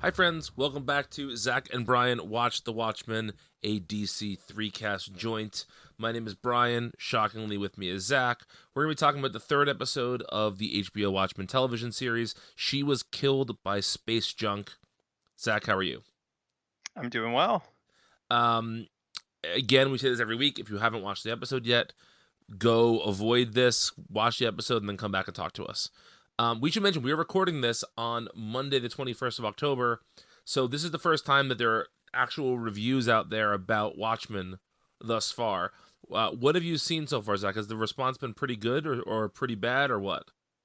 Hi, friends. Welcome back to Zach and Brian Watch the Watchmen, a DC 3-cast joint. My name is Brian. Shockingly, with me is Zach. We're going to be talking about the third episode of the HBO Watchmen television series. She was killed by space junk. Zach, how are you? I'm doing well. Um, Again, we say this every week. If you haven't watched the episode yet, go avoid this, watch the episode, and then come back and talk to us. We should mention we are recording this on Monday, the 21st of October. So this is the first time that there are actual reviews out there about Watchmen thus far. What have you seen so far, Zach? Has the response been pretty good or pretty bad or what?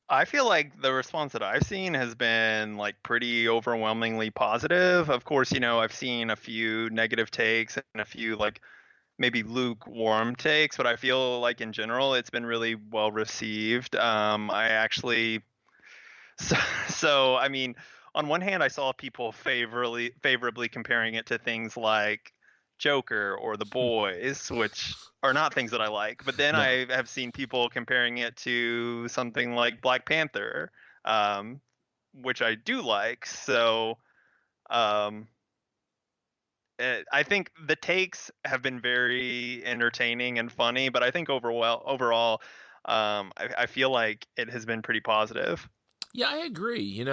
I feel like the response that I've seen has been like pretty overwhelmingly positive. Of course, I've seen a few negative takes and a few like maybe lukewarm takes, but I feel like in general it's been really well received. I actually so, so I mean, on one hand, I saw people favorably comparing it to things like Joker or The Boys, which are not things that I like. But then No. I have seen people comparing it to something like Black Panther, um, which I do like. So um, I think the takes have been very entertaining and funny, but I think overall, I feel like it has been pretty positive. Yeah, I agree.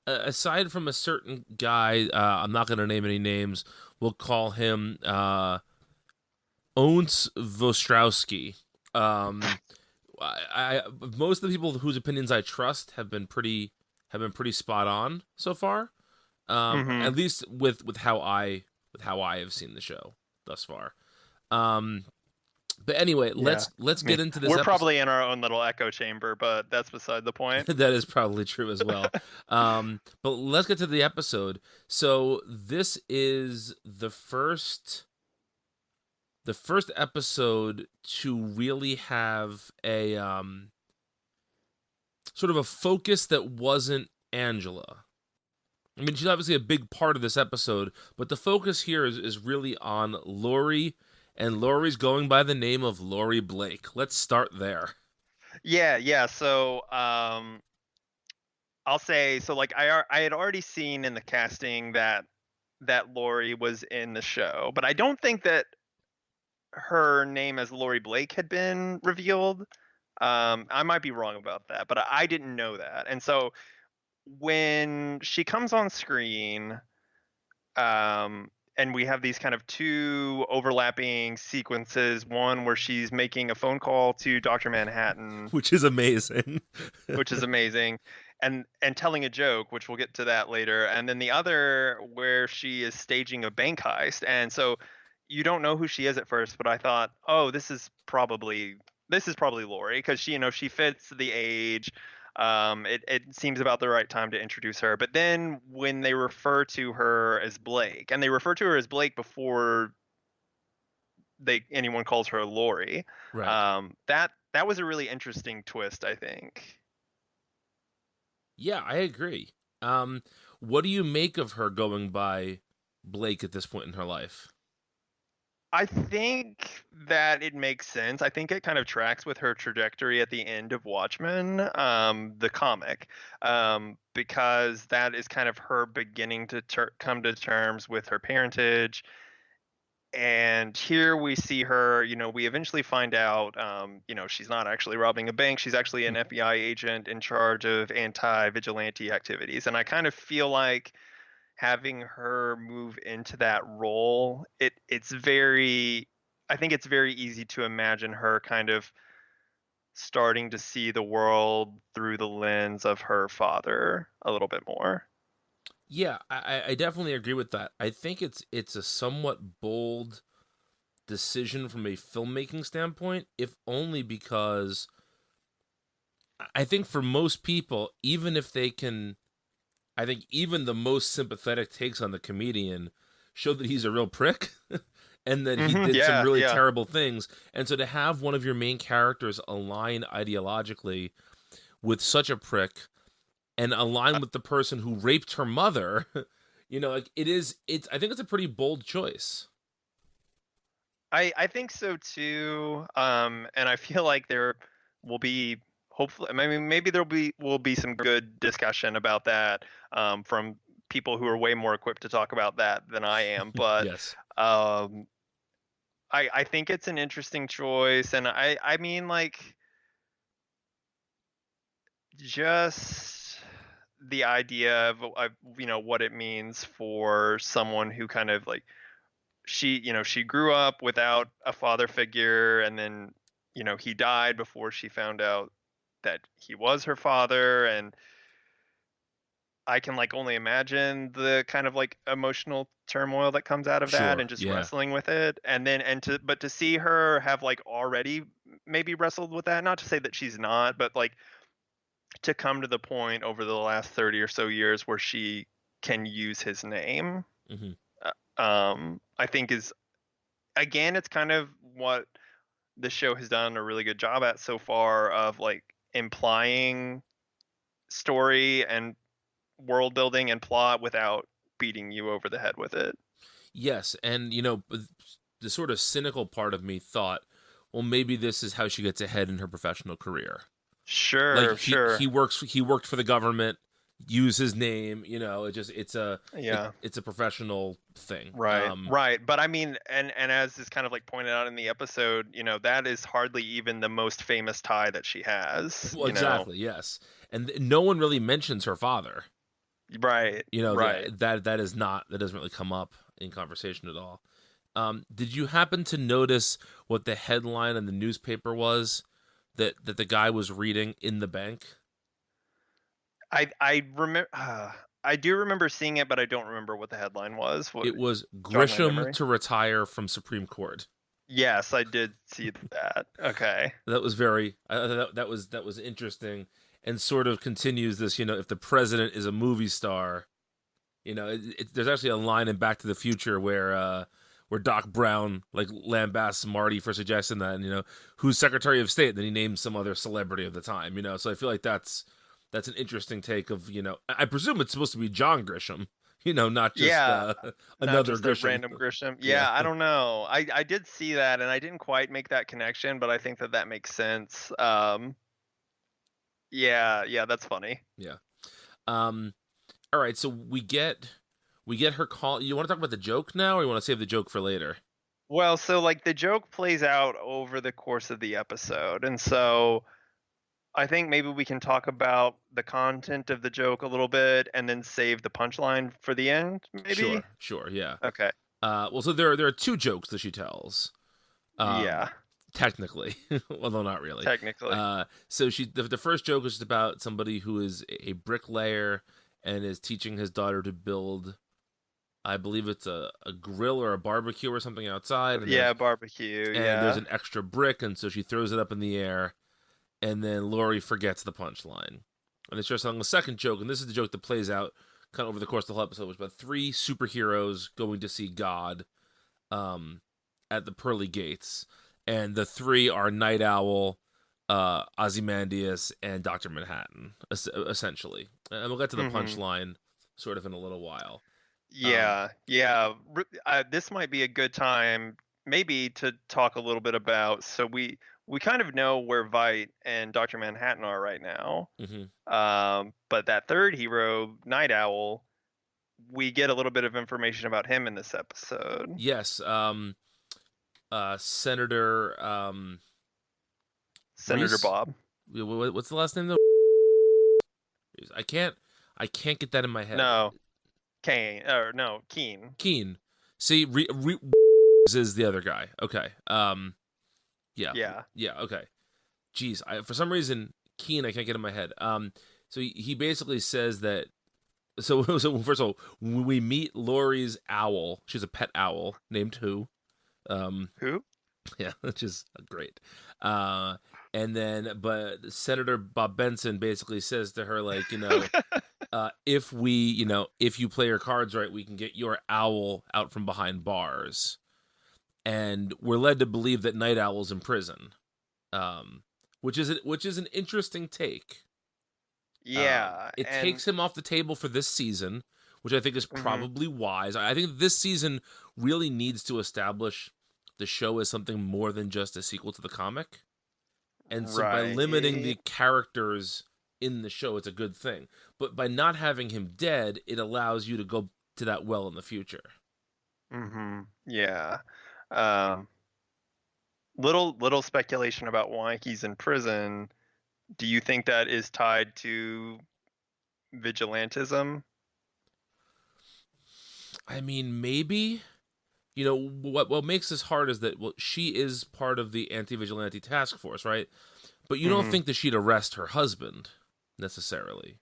Aside from a certain guy, I'm not going to name any names. We'll call him Owns Vostrowski. Um, Most of the people whose opinions I trust have been pretty spot on so far. Hmm. At least with how I have seen the show thus far. Um, but anyway, Yeah. let's I mean, get into this we're episode. probably in our own little echo chamber, but that's beside the point. That is probably true as well. But let's get to the episode. So this is the first episode to really have a sort of a focus that wasn't Angela. I mean, she's obviously a big part of this episode, but the focus here is really on Laurie, and Laurie's going by the name of Laurie Blake. Let's start there. Yeah, yeah. So, I'll say so. Like, I had already seen in the casting that Laurie was in the show, but I don't think that her name as Laurie Blake had been revealed. I might be wrong about that, but I didn't know that. And so when she comes on screen, and we have these kind of two overlapping sequences. One where she's making a phone call to Dr. Manhattan, Which is amazing. which is amazing, and telling a joke, which we'll get to that later. And then the other where she is staging a bank heist. And so you don't know who she is at first, but I thought, oh, this is probably Lori because she fits the age. It seems about the right time to introduce her. But then when they refer to her as Blake, and they refer to her as Blake before they anyone calls her Lori, Right. that was a really interesting twist, I think. Yeah, I agree. Um, what do you make of her going by Blake at this point in her life? I think that it makes sense. I think it kind of tracks with her trajectory at the end of Watchmen, the comic, because that is kind of her beginning to come to terms with her parentage. And here we see her, we eventually find out, she's not actually robbing a bank. She's actually an FBI agent in charge of anti-vigilante activities. And I kind of feel like having her move into that role, I think it's very easy to imagine her kind of starting to see the world through the lens of her father a little bit more. Yeah, I definitely agree with that. I think it's a somewhat bold decision from a filmmaking standpoint, if only because I think for most people, even if they can, I think even the most sympathetic takes on the comedian show that he's a real prick and that he did some Yeah, really yeah. terrible things. And so to have one of your main characters align ideologically with such a prick and align with the person who raped her mother, like it's I think it's a pretty bold choice. I think so too. And I feel like there will be hopefully, I mean, maybe there will be some good discussion about that from people who are way more equipped to talk about that than I am, but Yes. um, I think it's an interesting choice, and I mean, like, just the idea of what it means for someone who kind of like she grew up without a father figure, and then he died before she found out that he was her father, and I can like only imagine the kind of like emotional turmoil that comes out of that Sure. and just Yeah. wrestling with it. And then but to see her have like already maybe wrestled with that, not to say that she's not, but like to come to the point over the last 30 or so years where she can use his name, Hmm. I think is, again, it's kind of what the show has done a really good job at so far of like implying story and world building and plot without beating you over the head with it. Yes, and the sort of cynical part of me thought, well, maybe this is how she gets ahead in her professional career. Like Sure, sure. he worked for the government, use his name. Yeah. It's a professional thing. Right. Right. But I mean, and as is kind of like pointed out in the episode, that is hardly even the most famous tie that she has, Well, exactly. Yes, and no one really mentions her father. Right. Right. That is not that doesn't really come up in conversation at all. Did you happen to notice what the headline in the newspaper was that the guy was reading in the bank? I remember I do remember seeing it, but I don't remember what the headline was. What, It was jog my Grisham memory. to retire from Supreme Court. Yes, I did see that. Okay. That was very that was interesting, and sort of continues this. If the president is a movie star, there's actually a line in Back to the Future where Doc Brown like lambasts Marty for suggesting that, and who's Secretary of State, and then he names some other celebrity of the time. So I feel like that's an interesting take of, I presume it's supposed to be John Grisham, not just Yeah, not another just a Grisham. random Grisham. Yeah. Yeah, I don't know. I did see that, and I didn't quite make that connection, but I think that that makes sense. Yeah, yeah, that's funny. Yeah. Um all right, so we get her call. You want to talk about the joke now, or you want to save the joke for later? Well, so like the joke plays out over the course of the episode, and so I think maybe we can talk about the content of the joke a little bit, and then save the punchline for the end, maybe. Sure, yeah. Okay. Well, so there are two jokes that she tells. Yeah, Um, technically, although not really. technically. So the first joke is just about somebody who is a bricklayer and is teaching his daughter to build. I believe it's a grill or a barbecue or something outside, and Yeah, barbecue. there's Yeah. an extra brick, and so she throws it up in the air, and then Laurie forgets the punchline, and they start telling the second joke, and this is the joke that plays out kind of over the course of the whole episode, which is about three superheroes going to see God, um, at the pearly gates, and the three are Night Owl, Ozymandias, and Doctor Manhattan, essentially. And we'll get to the Mhm. punchline sort of in a little while. Um, Yeah, yeah. This might be a good time, maybe, to talk a little bit about. So we kind of know where Veidt and Doctor Manhattan are right now. mhm. But that third hero, Night Owl, we get a little bit of information about him in this episode. Yes, Senator Senator Reese. Bob. What's the last name though? I can't. I can't get that in my head. No, Kane. Or no, Keen. Keen. See, is the other guy. Okay. Yeah. Yeah. Yeah. Okay. Jeez. For some reason, Keen I can't get in my head. So he basically says that. So first of all, when we meet Laurie's owl, she's a pet owl named Who. Who? Yeah, which is great. Uh, and then, but Senator Bob Benson basically says to her, like, if if you play your cards right, we can get your owl out from behind bars. And we're led to believe that Night Owl's in prison, which is an interesting take. Yeah, It and takes him off the table for this season, which I think is mhm, probably wise. I think this season really needs to establish the show as something more than just a sequel to the comic. And so by limiting right. the characters in the show, it's a good thing. But by not having him dead, it allows you to go to that well in the future. Yeah. Um, little speculation about why he's in prison. Do you think that is tied to vigilantism? I mean, maybe. You know, what makes this hard is that, well, she is part of the anti-vigilante task force, right? But you don't hmm think that she'd arrest her husband necessarily.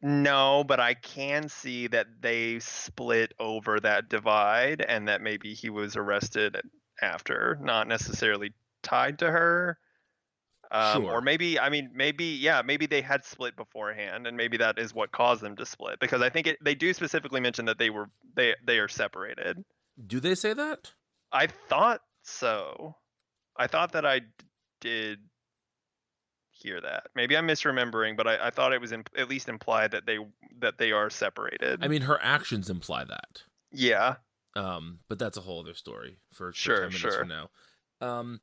No, but I can see that they split over that divide and that maybe he was arrested after, not necessarily tied to her. Or Sure. maybe, I mean, maybe, yeah, maybe they had split beforehand, and maybe that is what caused them to split. Because I think they do specifically mention that they are separated. Do they say that? I thought so. I thought that did hear that. Maybe I'm misremembering, but I thought it was at least implied that they are I separated. mean, her actions imply that. Yeah, But that's a whole other story for sure, 10 minutes from sure. now. Um,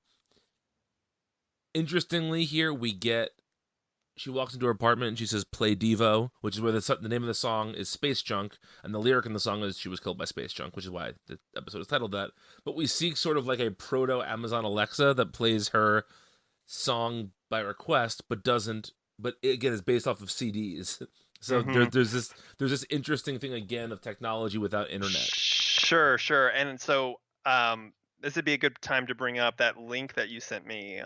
Interestingly, here we get she walks into her apartment and she says "Play Devo," which is where the name of the song is "Space Junk," and the lyric in the song is "She was killed by space junk," which is why the episode is titled that. But we see sort of like a proto Amazon Alexa that plays her song by request, but doesn't. But it, again, is based off of CDs. So hmm there's this interesting thing again of technology without internet. Sure, sure. And so, this would be a good time to bring up that link that you sent me.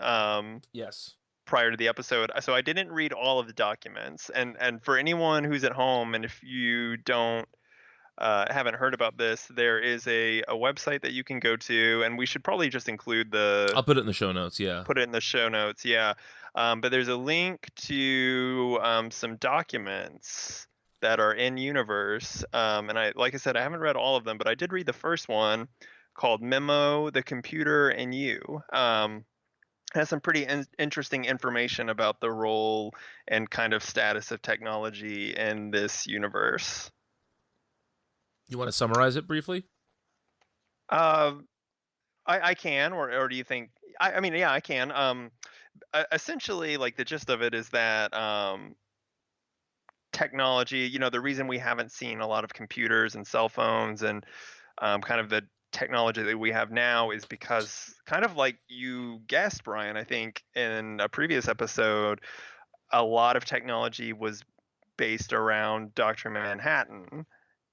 Yes. Prior to the episode. So I didn't read all of the documents, and for anyone who's at home, and if you don't haven't heard about this, there is a website that you can go to, and we should probably just include I'll put it in the show notes. Yeah. put it in the show notes. Yeah, but there's a link to some documents that are in universe, and like I said, I haven't read all of them, but I did read the first one called "Memo: The Computer and You." Has some pretty interesting information about the role and kind of status of technology in this universe. You want to summarize it briefly? Uh, I can, or do you think? I mean, yeah, I can. Essentially, like the gist of it is that technology. The reason we haven't seen a lot of computers and cell phones and kind of the technology that we have now is because, kind of like you guessed, Brian, I think in a previous episode, a lot of technology was based around Dr. Manhattan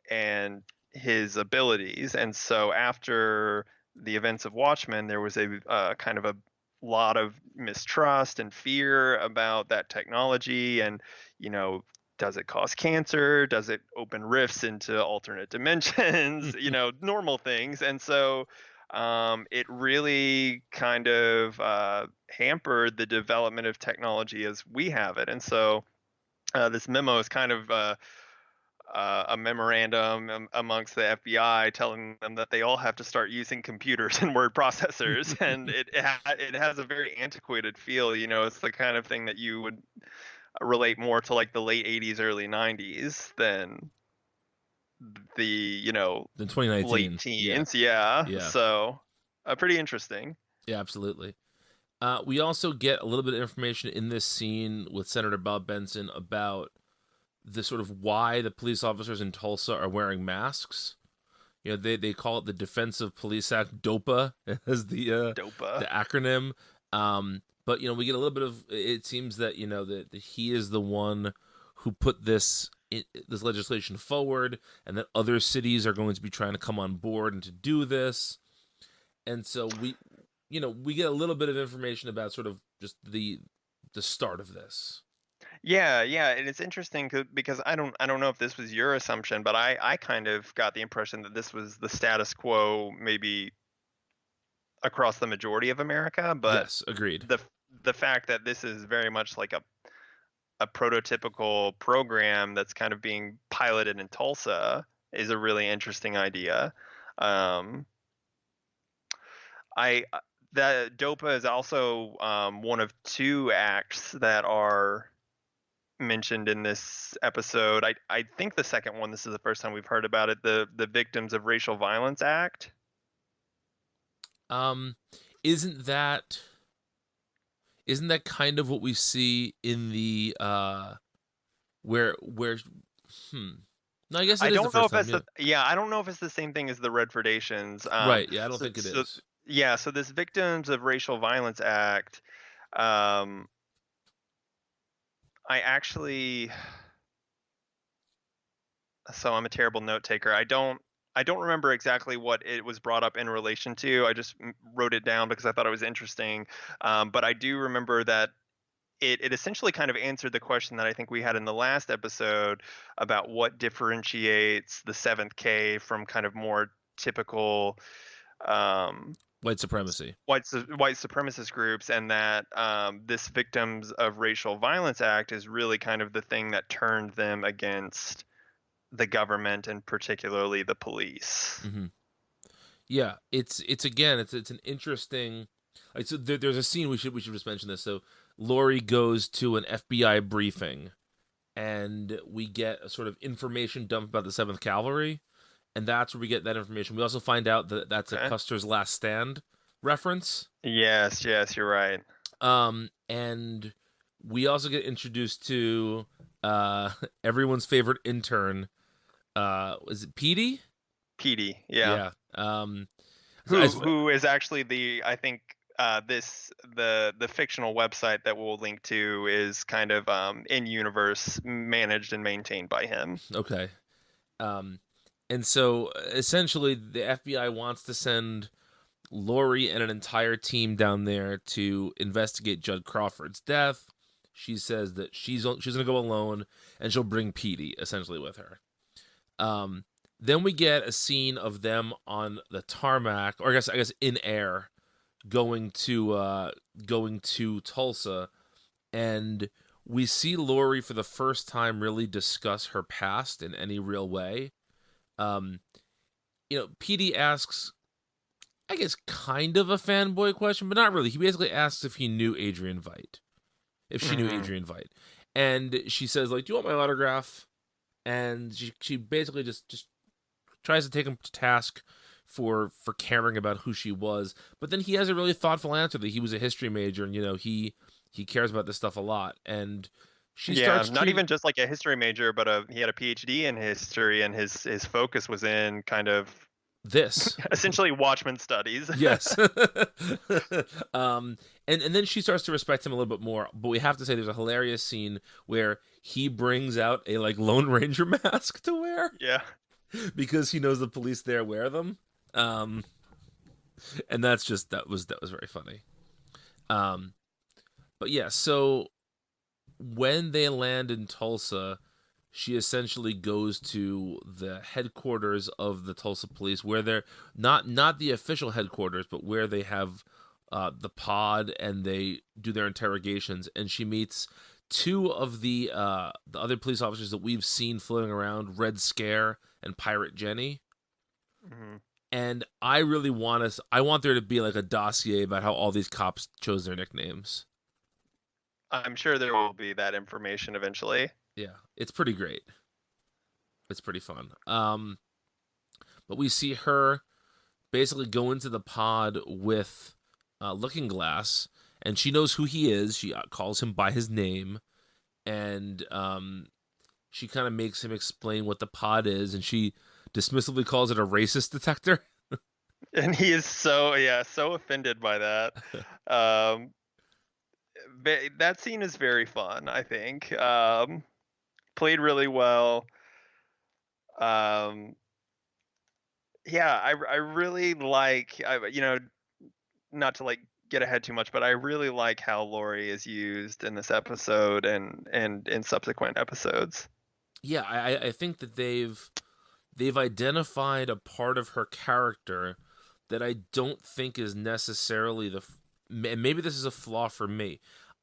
and his abilities. And so after the events of Watchmen, there was a kind of a lot of mistrust and fear about that technology. And, you know, does it cause cancer? Does it open rifts into alternate dimensions? Normal things. And so it really kind of hampered the development of technology as we have it. And so this memo is kind of a memorandum amongst the FBI telling them that they all have to start using computers and word processors, and it has a very antiquated feel. It's the kind of thing that you would relate more to like the late '80s, early '90s than the In late 2019. Yeah. teens. Yeah, Yeah. so pretty interesting. Yeah, absolutely. We also get a little bit of information in this scene with Senator Bob Benson about the sort of why the police officers in Tulsa are wearing masks. They call it the Defensive Police Act, DOPA, as the Dopa. acronym. But we get a little bit of. It seems that that he is the one who put this legislation forward, and that other cities are going to be trying to come on board and to do this. And so we get a little bit of information about sort of just the start of this. Yeah, yeah, and it's interesting because I don't know if this was your assumption, but I kind of got the impression that this was the status quo maybe across the majority of America, but Yes, agreed. the the fact that this is very much like a prototypical program that's kind of being piloted in Tulsa is a really interesting idea. Um, I that DOPA is also one of two acts that are mentioned in this episode. I think the second one, this is the first time we've heard about it, the Victims of Racial Violence Act. Um, isn't that Isn't that kind of what we see in the where hmm. No, I guess I it is the don't know first if time, that's yeah. the yeah, I don't know if it's the same thing as the Redfordations. Right, yeah, I don't So think it so is. yeah, so this Victims of Racial Violence Act, um, I actually so I'm a terrible note taker. I don't remember exactly what it was brought up in relation to. I just wrote it down because I thought it was interesting. But I do remember that it essentially kind of answered the question that I think we had in the last episode about what differentiates the Seventh K from kind of more typical um, White supremacy. white supremacist groups, and that this Victims of Racial Violence Act is really kind of the thing that turned them against the government and particularly the police. Hmm. Yeah, it's again, it's an interesting. Like, so there's a scene we should just mention this. So Laurie goes to an FBI briefing, and we get a sort of information dump about the Seventh Cavalry, and that's where we get that information. We also find out that that's a Okay. Custer's Last Stand reference. Yes, yes, you're right. And we also get introduced to everyone's favorite intern. Is it Petey? Petey, yeah. Yeah. Who As, who is actually the I think this the fictional website that we'll link to is kind of in universe managed and maintained by him. okay. Um, and so essentially, the FBI wants to send Laurie and an entire team down there to investigate Judd Crawford's death. She says that she's gonna go alone, and she'll bring Petey essentially with her. Um, then we get a scene of them on the tarmac, or I guess in air, going to Tulsa, and we see Laurie for the first time really discuss her past in any real way. Um, Petey asks, I guess, kind of a fanboy question, but not really. He basically asks if he knew Adrian Veidt, if she knew Hmm. Adrian Veidt, and she says, like, "Do you want my autograph?" And she basically just tries to take him to task for caring about who she was. But then he has a really thoughtful answer that he was a history major, and he cares about this stuff a lot. And she Yeah, starts not treating even just like a history major, but he had a PhD in history, and his focus was in kind of this. essentially Watchmen studies. Yes. And then she starts to respect him a little bit more. But we have to say there's a hilarious scene where he brings out a like Lone Ranger mask to wear Yeah. because he knows the police there wear them. Um, and that was very funny. Um, but yeah, so when they land in Tulsa, she essentially goes to the headquarters of the Tulsa police, where they're not the official headquarters, but where they have the pod and they do their interrogations. And she meets two of the other police officers that we've seen floating around, Red Scare and Pirate Jenny. Hmm. And I want there to be like a dossier about how all these cops chose their nicknames. I'm sure there will be that information eventually. Yeah, it's pretty great. It's pretty fun. But we see her basically go into the pod with Looking Glass, and she knows who he is. She calls him by his name, and she kind of makes him explain what the pod is, and she dismissively calls it a racist detector. And he is so offended by that. Um, that scene is very fun, I think. Played really well. Um, yeah, I really like not to like get ahead too much, but I really like how Laurie is used in this episode and in subsequent episodes. Yeah, I think that they've identified a part of her character that I don't think is necessarily and maybe this is a flaw for me.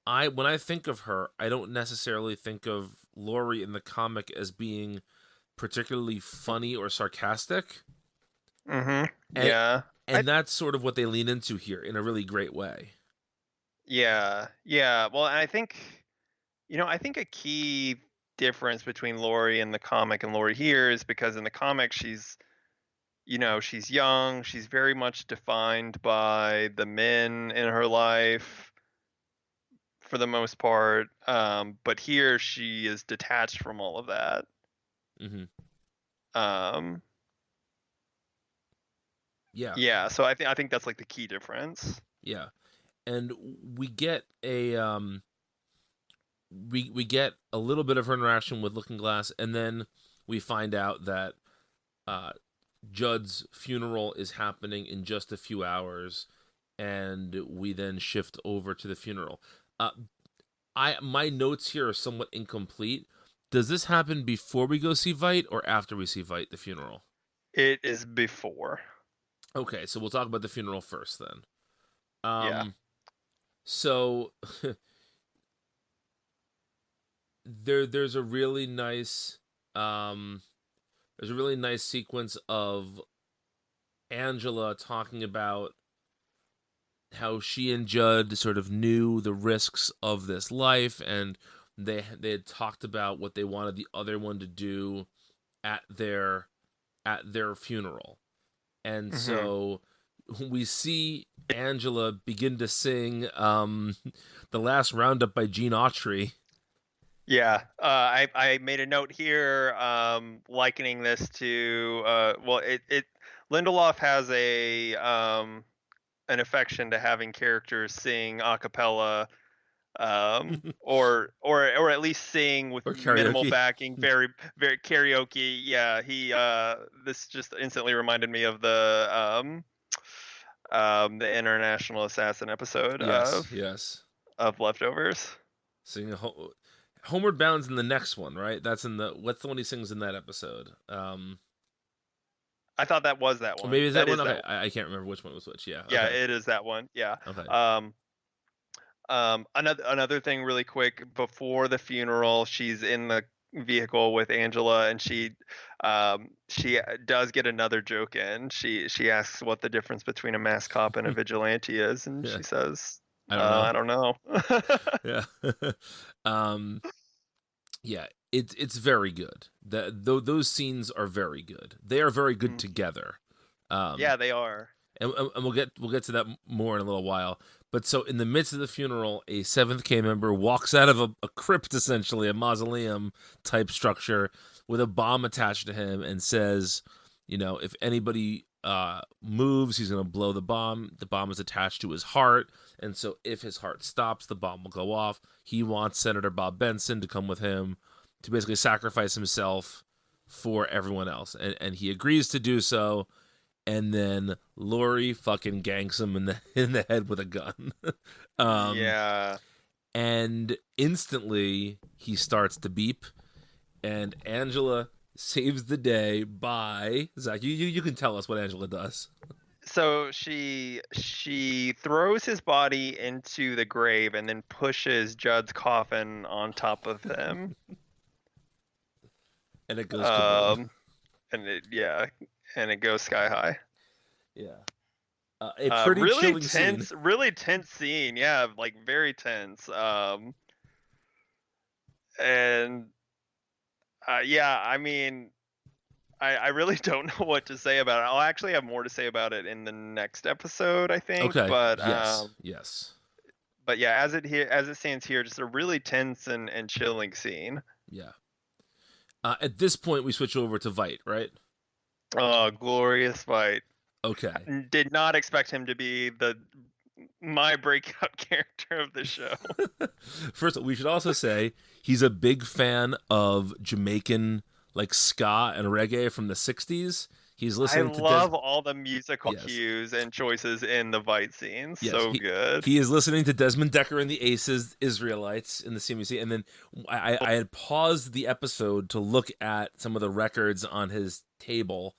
When I think of her, I don't necessarily think of Laurie in the comic as being particularly funny or sarcastic. Hmm. And Yeah. I and that's sort of what they lean into here in a really great way. Yeah, yeah. Well, and I think a key difference between Laurie in the comic and Laurie here is because in the comic she's young, she's very much defined by the men in her life, for the most part. But here she is detached from all of that. Mm-hmm. Um, Yeah. yeah, so I think that's like the key difference. Yeah. And we get a we get a little bit of her interaction with Looking Glass, and then we find out that uh, Judd's funeral is happening in just a few hours, and we then shift over to the funeral. Uh, my notes here are somewhat incomplete. Does this happen before we go see Veidt or after we see Veidt the funeral? It is before. Okay, so we'll talk about the funeral first then. Yeah. So there's a really nice um there's a really nice sequence of Angela talking about how she and Judd sort of knew the risks of this life, and they had talked about what they wanted the other one to do at their funeral. And Hmm. so we see Angela begin to sing the last roundup by Gene Autry. Yeah, I made a note here, likening this to well, it Lindelof has a an affection to having characters sing a cappella, or at least sing with Or minimal karaoke. backing, very karaoke. Yeah, he this just instantly reminded me of the International Assassin episode Yes, yes. of Leftovers. Singing Homeward Bound's in the next one, right? That's in the what's the one he sings in that episode? I thought that was that Or one. maybe is that That one? is Okay, that. I can't remember which one was which. Yeah, Yeah, okay, it is that one. Yeah. okay. Another thing really quick before the funeral, she's in the vehicle with Angela, and she does get another joke in. She asks what the difference between a mass cop and a vigilante is, and Yeah, she says, I don't know. I don't know. Yeah, um, yeah. It's very good. Those scenes are very good. They are very good Mhm. together. Um, Yeah, they are. and we'll get to that more in a little while. But so in the midst of the funeral, a Seventh K member walks out of a crypt, essentially a mausoleum type structure, with a bomb attached to him, and says, if anybody moves, he's gonna blow the bomb. The bomb is attached to his heart, and so if his heart stops, the bomb will go off. He wants Senator Bob Benson to come with him to basically sacrifice himself for everyone else, and he agrees to do so, and then Laurie fucking ganks him in the head with a gun. um, Yeah. and instantly he starts to beep, and Angela saves the day by Zach. You can tell us what Angela does, So she throws his body into the grave and then pushes Judd's coffin on top of him. and it goes kaboom. Um, and it goes sky high. Yeah, a pretty chilling scene. Really tense scene. Yeah, like very tense. And yeah, I mean, I really don't know what to say about it. I'll actually have more to say about it in the next episode, I think. Okay. But Yes. Yes. yeah, as it stands here, just a really tense and chilling scene. Yeah. At this point, we switch over to Veidt, right? Oh, glorious fight. Okay. Did not expect him to be my breakout character of the show. First, we should also say he's a big fan of Jamaican like ska and reggae from the '60s. He's I listening to love all the musical yes, cues and choices in the Veidt scenes. yes. So good. He is listening to Desmond Decker and the Aces, Israelites in the CMC, and then I had paused the episode to look at some of the records on his table,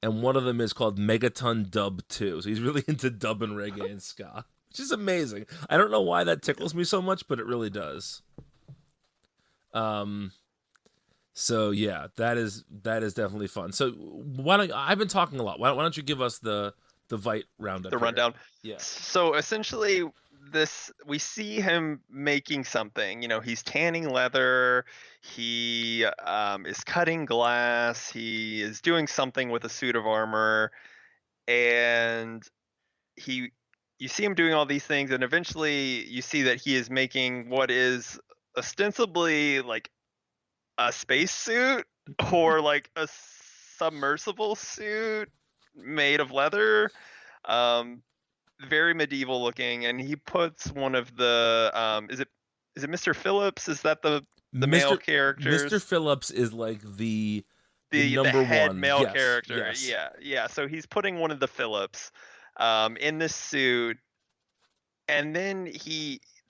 and one of them is called Megaton Dub 2. So he's really into dub and reggae and ska, which is amazing. I don't know why that tickles me so much, but it really does. Um, so yeah, that is definitely fun. So why don't I've been talking a lot. Why don't you give us the Vite roundup The here? rundown. Yeah. So essentially, we see him making something. He's tanning leather. He is cutting glass. He is doing something with a suit of armor, and he you see him doing all these things, and eventually you see that he is making what is ostensibly like a spacesuit or like a submersible suit made of leather. Um, Very medieval looking, and he puts one of the is it Mr. Phillips? Is that the male Mr. Mr. characters? Phillips is like the The number head one. male Yes, character. yes. Yeah, yeah. So he's putting one of the Phillips in this suit, and then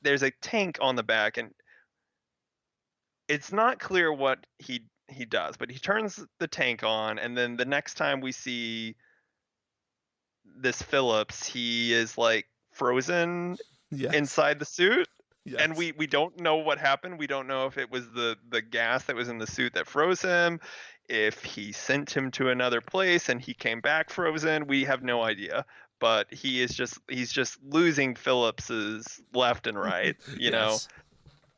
there's a tank on the back, and it's not clear what he does, but he turns the tank on, and then the next time we see this Phillips, he is like frozen Yes. inside the suit, and Yes. we don't know what happened. We don't know if it was the gas that was in the suit that froze him, if he sent him to another place and he came back frozen. We have no idea. But he's just losing Phillips's left and right, you know. Yes.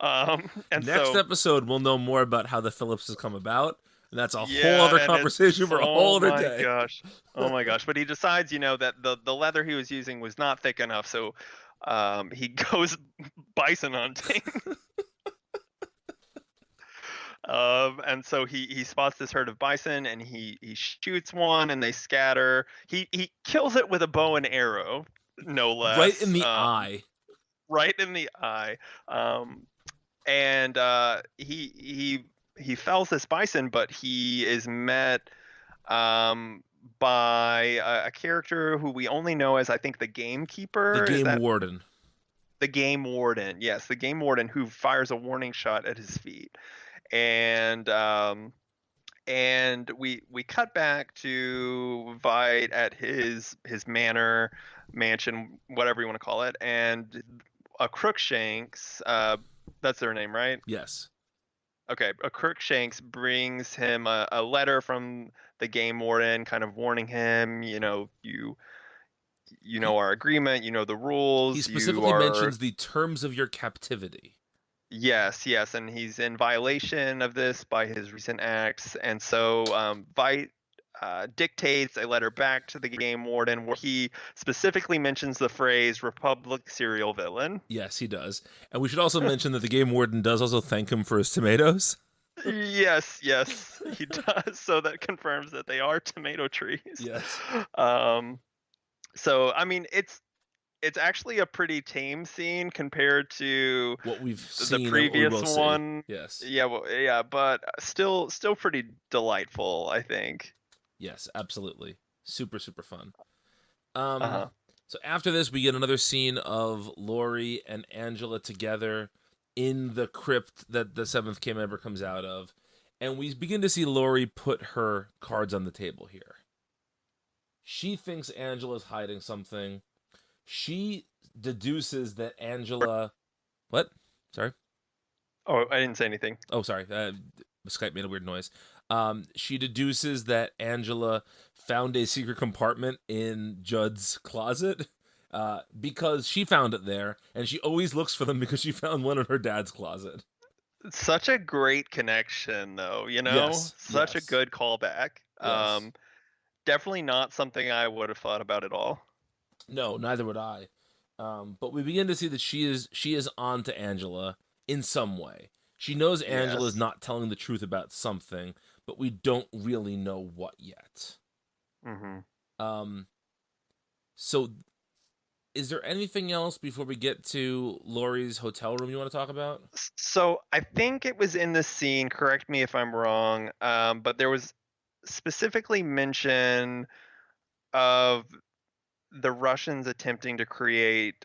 And Next so episode, we'll know more about how the Phillips has come about. And that's a whole yeah, other and conversation it's for a oh whole other my day. gosh. Oh my gosh. But he decides, that the leather he was using was not thick enough, so he goes bison hunting. And so he spots this herd of bison, and he shoots one, and they scatter. He kills it with a bow and arrow, no Right in less. the eye. Right in the eye. And he fells this bison, but he is met by a character who we only know as, I think, the The gamekeeper. Is game that warden. the game warden? Yes, the game warden, who fires a warning shot at his feet. And we cut back to Veidt at his mansion, whatever you want to call it, and a Crookshanks, that's their name, right? Yes. Okay, a Crookshanks brings him a letter from the game warden, kind of warning him, you He know our agreement, you know the he rules, you specifically are. mentions the terms of your captivity. Yes, yes, and he's in violation of this by his recent acts, and so Veidt dictates a letter back to the game warden where he specifically mentions the phrase "Republic serial villain." Yes, he does. And we should also mention that the game warden does also thank him for his tomatoes. Yes, yes, he does. So that confirms that they are tomato trees. Yes. Um, so I mean, it's actually a pretty tame scene compared to What we've the seen and what we previous will see. one. Yes. Yeah, well, yeah, but still pretty delightful, I think. Yes, absolutely. Super, super fun. Uh-huh. So after this, we get another scene of Laurie and Angela together in the crypt that the seventh K member comes out of. And we begin to see Laurie put her cards on the table here. She thinks Angela's hiding something. She deduces that Angela. What? Sorry? Oh, I didn't say anything. Oh, sorry. Skype made a weird noise. She deduces that Angela found a secret compartment in Judd's closet because she found it there, and she always looks for them because she found one in her dad's closet. Such a great connection, though, Yes, Such a yes, good callback. yes. Definitely not something I would have thought about at all. No, neither would I. But we begin to see that she is on to Angela in some way. She knows Angela is Yes. not telling the truth about something, but we don't really know what yet. Hmm. Um, so is there anything else before we get to Laurie's hotel room you want to talk about? So I think it was in the scene, correct me if I'm wrong, but there was specifically mention of the Russians attempting to create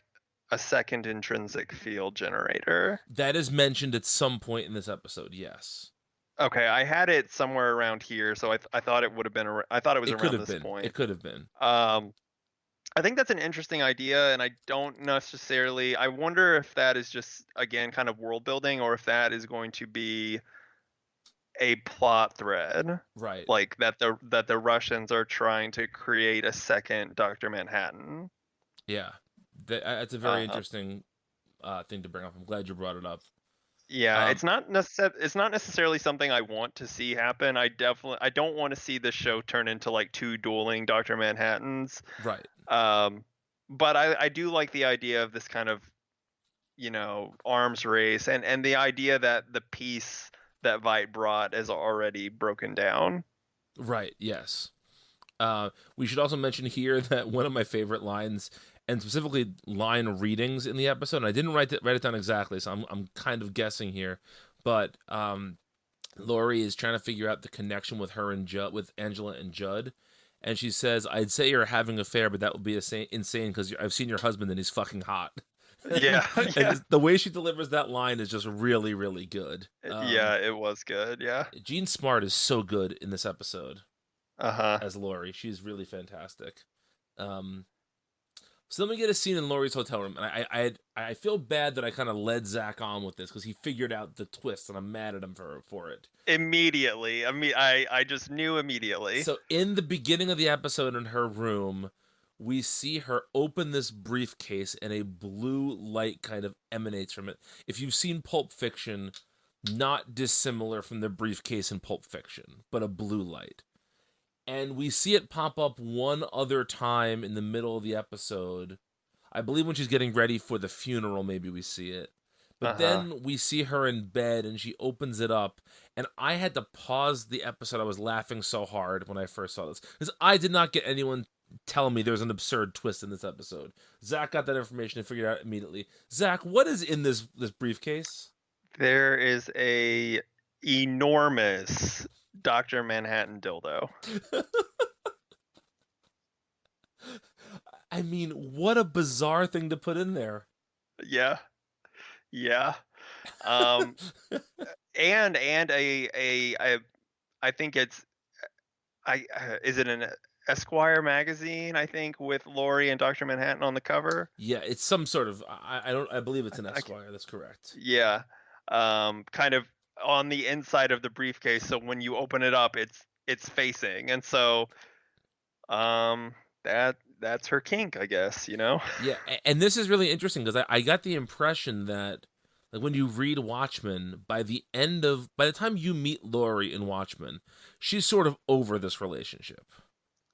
a second intrinsic field generator. That is mentioned at some point in this episode. Yes, Okay, I had it somewhere around here, so I thought it would have been I thought it was it could around have this been. It point. could have been. Um, I think that's an interesting idea, and I don't necessarily. I wonder if that is just, again, kind of world building, or if that is going to be a plot thread, Right. like that the Russians are trying to create a second Doctor Manhattan. Yeah. That's a very Uh, interesting thing to bring up. I'm glad you brought it up. yeah, Um, it's not necessarily something I want to see happen. I don't want to see this show turn into like two dueling Doctor Manhattans. right. Um, but I do like the idea of this kind of, arms race, and the idea that the peace that Veidt brought is already broken down. Right. Yes. We should also mention here that one of my favorite lines, and specifically line readings in the episode, and I didn't write it down exactly, so I'm kind of guessing here, but Laurie is trying to figure out the connection with her and Judd, with Angela and Judd, and she says, "I'd say you're having an affair, but that would be insane because I've seen your husband and he's fucking hot." Yeah, yeah, The way she delivers that line is just really, really good. yeah. It was good. Yeah. Jean Smart is so good in this episode Uh-huh. as Laurie. She's really fantastic. Um, so then we get a scene in Laurie's hotel room, and I feel bad that I kind of led Zach on with this because he figured out the twist, and I'm mad at him for it. Immediately. I mean, I just knew immediately. So in the beginning of the episode in her room, we see her open this briefcase, and a blue light kind of emanates from it. If you've seen Pulp Fiction, not dissimilar from the briefcase in Pulp Fiction, but a blue light. And we see it pop up one other time in the middle of the episode. I believe when she's getting ready for the funeral, maybe we see it. But Uh-huh. then we see her in bed and she opens it up. And I had to pause the episode. I was laughing so hard when I first saw this. Because I did not get anyone telling me there's an absurd twist in this episode. Zach got that information and figured it out immediately. Zach, what is in this briefcase? There is a enormous Dr. Manhattan dildo. I mean, what a bizarre thing to put in there. Yeah. Yeah. Um and I think it's is it an Esquire magazine, I think, with Laurie and Dr. Manhattan on the cover? Yeah, it's some sort of. I don't. I believe it's an I c Esquire. That's correct. Yeah. Kind of on the inside of the briefcase, so when you open it up, it's facing. And so um that's her kink, I guess, you know? Yeah, and this is really interesting because I got the impression that like when you read Watchmen, by the time you meet Laurie in Watchmen, she's sort of over this relationship,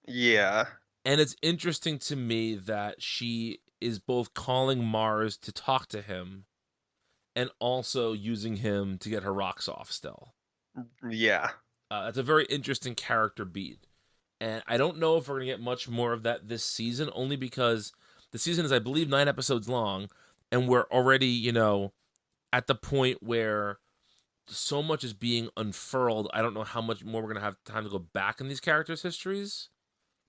Yeah. and it's interesting to me that she is both calling Mars to talk to him and also using him to get her rocks off. Still, Yeah. it's a very interesting character beat. And I don't know if we're going to get much more of that this season, only because the season is, I believe, 9 episodes long. And we're already, at the point where so much is being unfurled. I don't know how much more we're going to have time to go back in these characters' histories.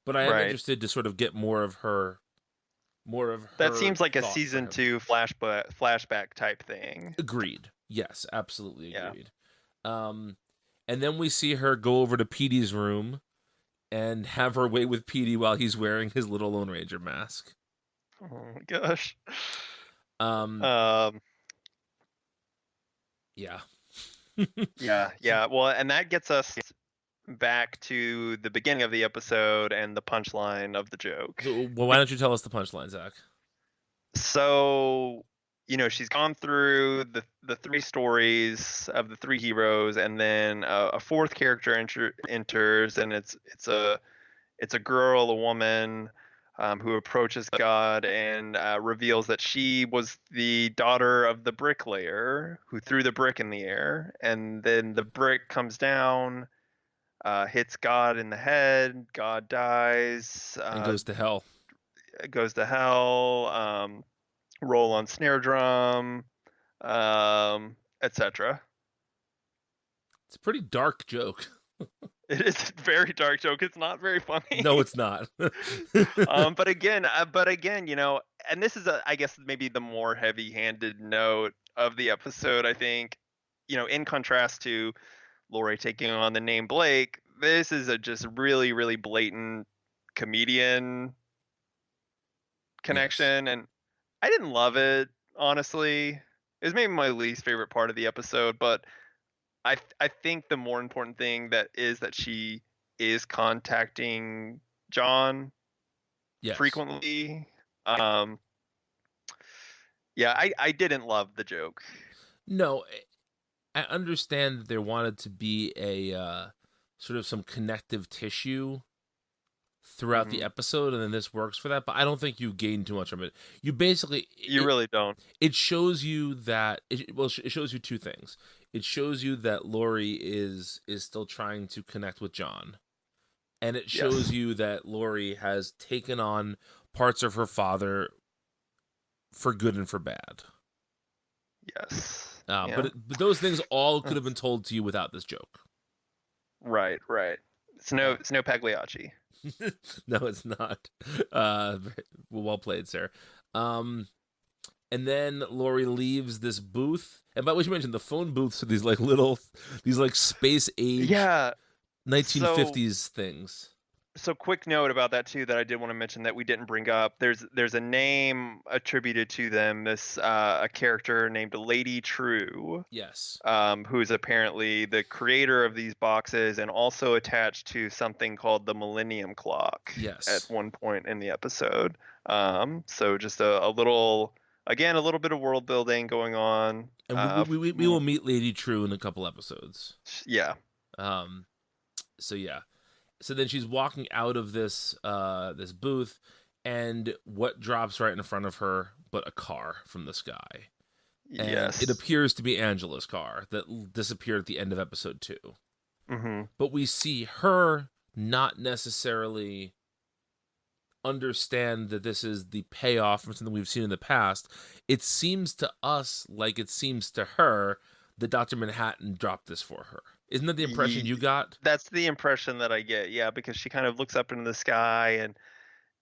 But I am Right. interested to sort of get more of That her seems like a thought for season him. 2 flashback type thing. Agreed. Yes, absolutely Yeah. agreed. Um, and then we see her go over to Petey's room and have her way with Petey while he's wearing his little Lone Ranger mask. Oh my gosh. Um, Um yeah. yeah, yeah. Well, and that gets us back to the beginning of the episode and the punchline of the joke. So, well, why don't you tell us the punchline, Zach? So, she's gone through the three stories of the three heroes, and then a fourth character enters, and it's a girl, a woman, who approaches God and reveals that she was the daughter of the bricklayer who threw the brick in the air, and then the brick comes down, hits God in the head. God dies, And goes to hell. goes to hell. Roll on snare drum, etc. It's a pretty dark joke. It is a very dark joke. It's not very funny. No, it's not. But again, and this is I guess maybe the more heavy-handed note of the episode. I think, in contrast to Laurie taking on the name Blake, this is a just really, really blatant comedian Yes. connection, and I didn't love it, honestly. It was maybe my least favorite part of the episode, but I think the more important thing that she is contacting John Yes. frequently. Um, yeah, I didn't love the joke. No, I understand that there wanted to be a sort of some connective tissue throughout the episode, and then this works for that. But I don't think you gain too much from it. You basically, You really don't. it shows you that it shows you two things. It shows you that Laurie is still trying to connect with John, and it shows Yes. you that Laurie has taken on parts of her father for good and for bad. Yes. But those things all could have been told to you without this joke. Right. It's no Pagliacci. No, it's not. Well played, sir. And then Laurie leaves this booth. And by the way, you mentioned the phone booths are these like space age Yeah. 1950s things. So quick note about that too that I did want to mention that we didn't bring up. There's a name attributed to them. This a character named Lady True. Yes. Who is apparently the creator of these boxes and also attached to something called the Millennium Clock. Yes. At one point in the episode. So just a little bit of world building going on. And we will meet Lady True in a couple episodes. Yeah. So yeah. So then she's walking out of this this booth, and what drops right in front of her but a car from the sky. And yes. it appears to be Angela's car that disappeared at the end of episode 2. Mm-hmm. But we see her not necessarily understand that this is the payoff from something we've seen in the past. It seems to us like it seems to her that Dr. Manhattan dropped this for her. Isn't that the impression you got? That's the impression that I get, yeah, because she kind of looks up into the sky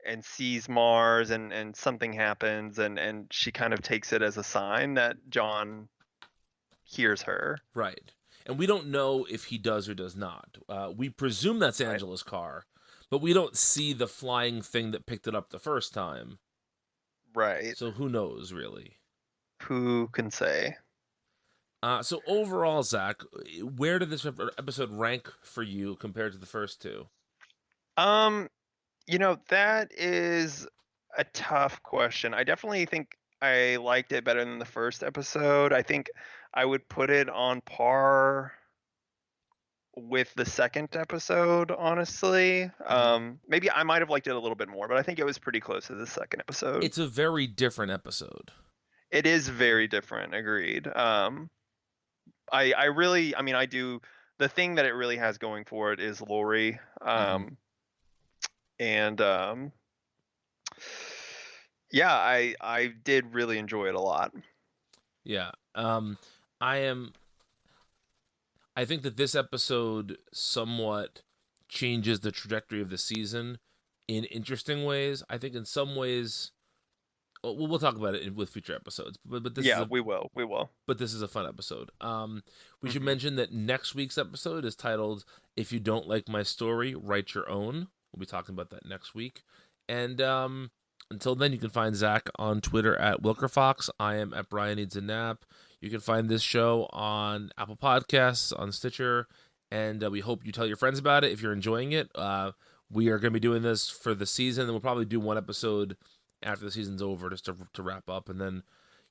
and sees Mars and something happens and she kind of takes it as a sign that John hears her. Right. And we don't know if he does or does not. We presume that's Angela's car, but we don't see the flying thing that picked it up the first time. Right. So who knows, really? Who can say? So overall, Zach, where did this episode rank for you compared to the first two? That is a tough question. I definitely think I liked it better than the first episode. I think I would put it on par with the second episode, honestly. Maybe I might have liked it a little bit more, but I think it was pretty close to the second episode. It's a very different episode. It is very different, agreed. I do. The thing that it really has going for it is Laurie. Yeah, I did really enjoy it a lot. Yeah. I think that this episode somewhat changes the trajectory of the season in interesting ways. I think in some ways, we'll talk about it with future episodes. But this we will. But this is a fun episode. We should mention that next week's episode is titled "If You Don't Like My Story, Write Your Own." We'll be talking about that next week. And until then, you can find Zach on Twitter at Wilkerfox. I am at Brian Needs a Nap. You can find this show on Apple Podcasts, on Stitcher, and we hope you tell your friends about it if you're enjoying it. We are going to be doing this for the season, and we'll probably do one episode after the season's over just to wrap up, and then,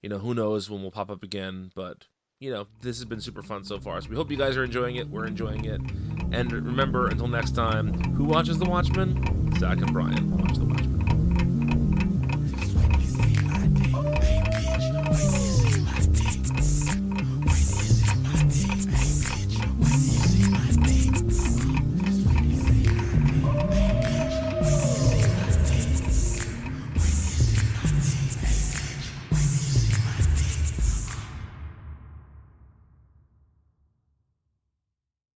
who knows when we'll pop up again, but, this has been super fun so far, so we hope you guys are enjoying it. We're enjoying it, and remember, until next time, who watches The Watchmen? Zach and Brian watch The